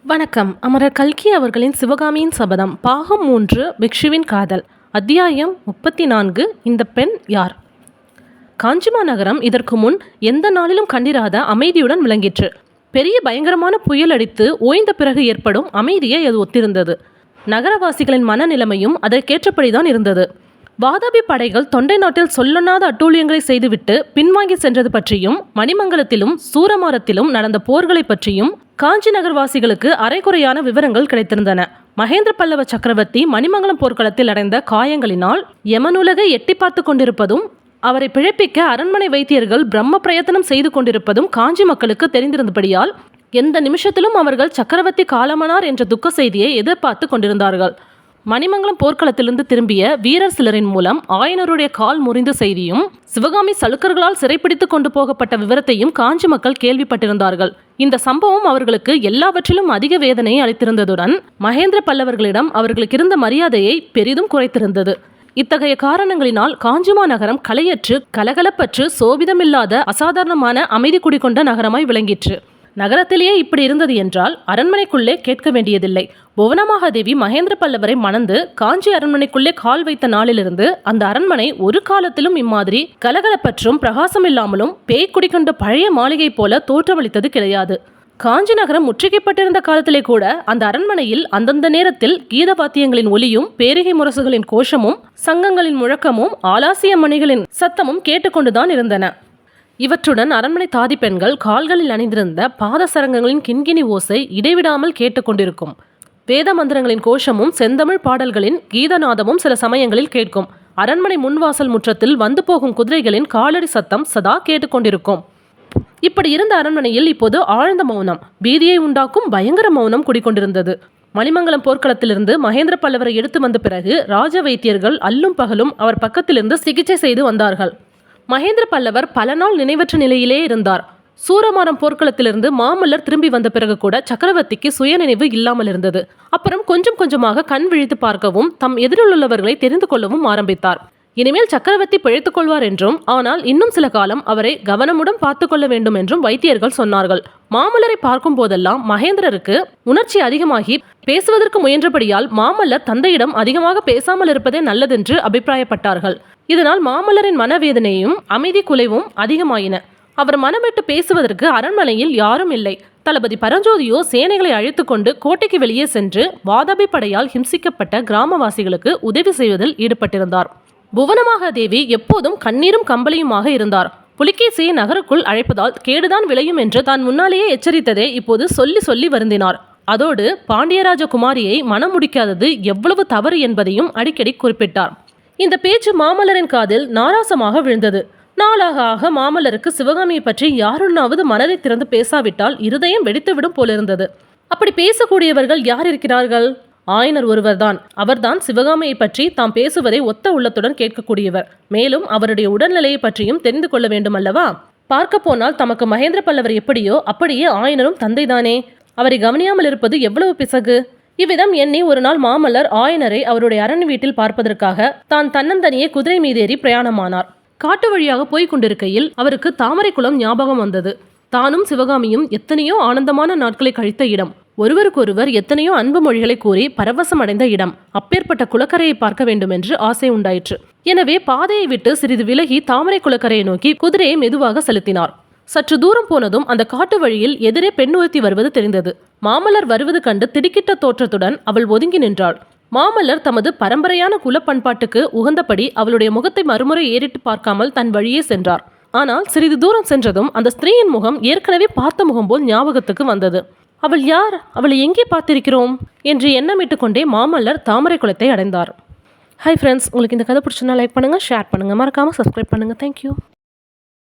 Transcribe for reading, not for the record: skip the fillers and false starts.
வணக்கம். அமரர் கல்கி அவர்களின் சிவகாமியின் சபதம் பாகம் 3 பிக்ஷுவின் காதல் அத்தியாயம் 34. இந்த பெண் யார்? காஞ்சிமா நகரம் இதற்கு முன் எந்த நாளிலும் கண்டிராத அமைதியுடன் விளங்கிற்று. பெரிய பயங்கரமான புயல் அடித்து ஓய்ந்த பிறகு ஏற்படும் அமைதியை அது ஒத்திருந்தது. நகரவாசிகளின் மனநிலைமையும் அதற்கேற்றபடிதான் இருந்தது. வாதாபி படைகள் தொண்டை நாட்டில் சொல்லொண்ணாத அட்டூழியங்களை செய்துவிட்டு பின்வாங்கி சென்றது பற்றியும், மணிமங்கலத்திலும் சூரமாரத்திலும் நடந்த போர்களை பற்றியும் காஞ்சி நகர்வாசிகளுக்கு அரைகுறையான விவரங்கள் கிடைத்திருந்தன. மகேந்திர பல்லவ சக்கரவர்த்தி மணிமங்கலம் போர்க்களத்தில் அடைந்த காயங்களினால் யமனுலகை எட்டி பார்த்து கொண்டிருப்பதும், அவரை பிழைப்பிக்க அரண்மனை வைத்தியர்கள் பிரம்ம பிரயத்தனம் செய்து கொண்டிருப்பதும் காஞ்சி மக்களுக்கு தெரிந்திருந்தபடியால் எந்த நிமிஷத்திலும் அவர்கள் சக்கரவர்த்தி காலமானார் என்ற துக்க செய்தியை எதிர்பார்த்து கொண்டிருந்தார்கள். மணிமங்கலம் போர்க்களத்திலிருந்து திரும்பிய வீரர் சிலரின் மூலம் ஆயனருடைய கால் முறிந்த செய்தியும், சிவகாமி சலுக்கர்களால் சிறைப்பிடித்து கொண்டு போகப்பட்ட விவரத்தையும் காஞ்சி மக்கள் கேள்விப்பட்டிருந்தார்கள். இந்த சம்பவம் அவர்களுக்கு எல்லாவற்றிலும் அதிக வேதனையை அளித்திருந்ததுடன் மகேந்திர பல்லவர்களிடம் அவர்களுக்கு இருந்த மரியாதையை பெரிதும் குறைத்திருந்தது. இத்தகைய காரணங்களினால் காஞ்சிமா நகரம் கலையற்று கலகலப்பற்று சோபிதமில்லாத அசாதாரணமான அமைதி குடிகொண்ட நகரமாய் விளங்கிற்று. நகரத்திலேயே இப்படி இருந்தது என்றால் அரண்மனைக்குள்ளே கேட்க வேண்டியதில்லை. புவனமாகாதேவி மகேந்திர பல்லவரை மணந்து காஞ்சி அரண்மனைக்குள்ளே கால் வைத்த நாளிலிருந்து அந்த அரண்மனை ஒரு காலத்திலும் இம்மாதிரி கலகலப்பற்றும் பிரகாசமில்லாமலும் பேய் குடிக்கொண்ட பழைய மாளிகை போல தோற்றமளித்தது கிடையாது. காஞ்சி நகரம் முற்றுகைப்பட்டிருந்த காலத்திலே கூட அந்த அரண்மனையில் அந்தந்த நேரத்தில் கீத வாத்தியங்களின் ஒலியும், பேரிகை முரசுகளின் கோஷமும், சங்கங்களின் முழக்கமும், ஆலாசிய மணிகளின் சத்தமும் கேட்டுக்கொண்டுதான் இருந்தன. இவற்றுடன் அரண்மனை தாதி பெண்கள் கால்களில் அணிந்திருந்த பாத சரங்கங்களின் கிண்கிணி ஓசை இடைவிடாமல் கேட்டுக்கொண்டிருக்கும். வேத மந்திரங்களின் கோஷமும் செந்தமிழ் பாடல்களின் கீதநாதமும் சில சமயங்களில் கேட்கும். அரண்மனை முன்வாசல் முற்றத்தில் வந்து போகும் குதிரைகளின் காலடி சத்தம் சதா கேட்டுக்கொண்டிருக்கும். இப்படி இருந்த அரண்மனையில் இப்போது ஆழ்ந்த மௌனம், பீதியை உண்டாக்கும் பயங்கர மௌனம் குடிக்கொண்டிருந்தது. மணிமங்கலம் போர்க்களத்திலிருந்து மகேந்திர பல்லவரை எடுத்து வந்த பிறகு ராஜ வைத்தியர்கள் அல்லும் பகலும் அவர் பக்கத்திலிருந்து சிகிச்சை செய்து வந்தார்கள். மகேந்திர பல்லவர் பல நாள் நினைவற்ற நிலையிலே இருந்தார். சூரமாரம் போர்க்களத்திலிருந்து மாமல்லர் திரும்பி வந்த பிறகு கூட சக்கரவர்த்திக்கு சுயநினைவு இல்லாமல் இருந்தது. அப்புறம் கொஞ்சம் கொஞ்சமாக கண் விழித்து பார்க்கவும், தம் எதிரிலுள்ளவர்களை தெரிந்து கொள்ளவும் ஆரம்பித்தார். இனிமேல் சக்கரவர்த்தி பிழைத்துக் கொள்வார் என்றும், ஆனால் இன்னும் சில காலம் அவரை கவனமுடன் பார்த்து கொள்ள வேண்டும் என்றும் வைத்தியர்கள் சொன்னார்கள். மாமல்லரை பார்க்கும் போதெல்லாம் மகேந்திரருக்கு உணர்ச்சி அதிகமாகி பேசுவதற்கு முயன்றபடியால் மாமல்லர் தந்தையிடம் அதிகமாக பேசாமல் இருப்பதே நல்லதென்று அபிப்பிராயப்பட்டார்கள். இதனால் மாமல்லரின் மனவேதனையும் அமைதி குலைவும் அதிகமாயின. அவர் மனமிட்டு பேசுவதற்கு அரண்மனையில் யாரும் இல்லை. தளபதி பரஞ்சோதியோ சேனைகளை அழைத்து கொண்டு கோட்டைக்கு வெளியே சென்று வாதாபி படையால் ஹிம்சிக்கப்பட்ட கிராமவாசிகளுக்கு உதவி செய்வதில் ஈடுபட்டிருந்தார். புவனமாகாதேவி எப்போதும் கண்ணீரும் கம்பளியுமாக இருந்தார். புலிகேசியை நகருக்குள் அழைப்பதால் கேடுதான் விளையும் என்று தான் முன்னாலேயே எச்சரித்ததே இப்போது சொல்லி சொல்லி வருந்தினார். அதோடு பாண்டியராஜ குமாரியை மனம் முடிக்காதது எவ்வளவு தவறு என்பதையும் அடிக்கடி குறிப்பிட்டார். இந்த பேச்சு மாமல்லரின் காதில் நாராசமாக விழுந்தது. நாளாக ஆக மாமல்லருக்கு சிவகாமியை பற்றி யாருன்னாவது மனதை திறந்து பேசாவிட்டால் இருதயம் வெடித்துவிடும் போலிருந்தது. அப்படி பேசக்கூடியவர்கள் யார் இருக்கிறார்கள்? ஆயனர் ஒருவர்தான். அவர்தான் சிவகாமியை பற்றி தாம் பேசுவதை ஒத்த உள்ளத்துடன் கேட்கக்கூடியவர். மேலும் அவருடைய உடல்நிலையை பற்றியும் தெரிந்து கொள்ள வேண்டும் அல்லவா? பார்க்க போனால் தமக்கு மகேந்திர பல்லவர் எப்படியோ அப்படியே ஆயனரும் தந்தைதானே. அவரை கவனியாமல் இருப்பது எவ்வளவு பிசகு! இவ்விதம் எண்ணி ஒரு நாள் மாமல்லர் ஆயனரை அவருடைய அரண் வீட்டில் பார்ப்பதற்காக தான் தன்னந்தனியே குதிரை மீதேறி பிரயாணமானார். காட்டு வழியாக போய்க் கொண்டிருக்கையில் அவருக்கு தாமரைக்குளம் ஞாபகம் வந்தது. தானும் சிவகாமியும் எத்தனையோ ஆனந்தமான நாட்களை கழித்த இடம், ஒருவருக்கொருவர் எத்தனையோ அன்பு மொழிகளை கூறி பரவசம் அடைந்த இடம். அப்பேற்பட்ட குளக்கரையை பார்க்க வேண்டும் என்று ஆசை உண்டாயிற்று. எனவே பாதையை விட்டு சிறிது விலகி தாமரை குளக்கரையை நோக்கி குதிரையை மெதுவாக செலுத்தினார். சற்று தூரம் போனதும் அந்த காட்டு வழியில் எதிரே பெண் ஒருத்தி வருவது தெரிந்தது. மாமல்லர் வருவது கண்டு திடுக்கிட்ட தோற்றத்துடன் அவள் ஒதுங்கி நின்றாள். மாமல்லர் தமது பரம்பரையான குல பண்பாட்டுக்கு உகந்தபடி அவளுடைய முகத்தை மறுமுறை ஏறிட்டு பார்க்காமல் தன் வழியே சென்றார். ஆனால் சிறிது தூரம் சென்றதும் அந்த ஸ்திரீயின் முகம் ஏற்கனவே பார்த்த முகம் போல் ஞாபகத்துக்கு வந்தது. அவள் யார்? அவளை எங்கே பார்த்திருக்கிறோம் என்று எண்ணமிட்டு கொண்டே மாமல்லர் தாமரை குளத்தை அடைந்தார். ஹாய் ஃப்ரெண்ட்ஸ், உங்களுக்கு இந்த கதை பிடிச்சுன்னா லைக் பண்ணுங்கள், ஷேர் பண்ணுங்கள், மறக்காமல் சப்ஸ்கிரைப் பண்ணுங்கள். தேங்க்யூ.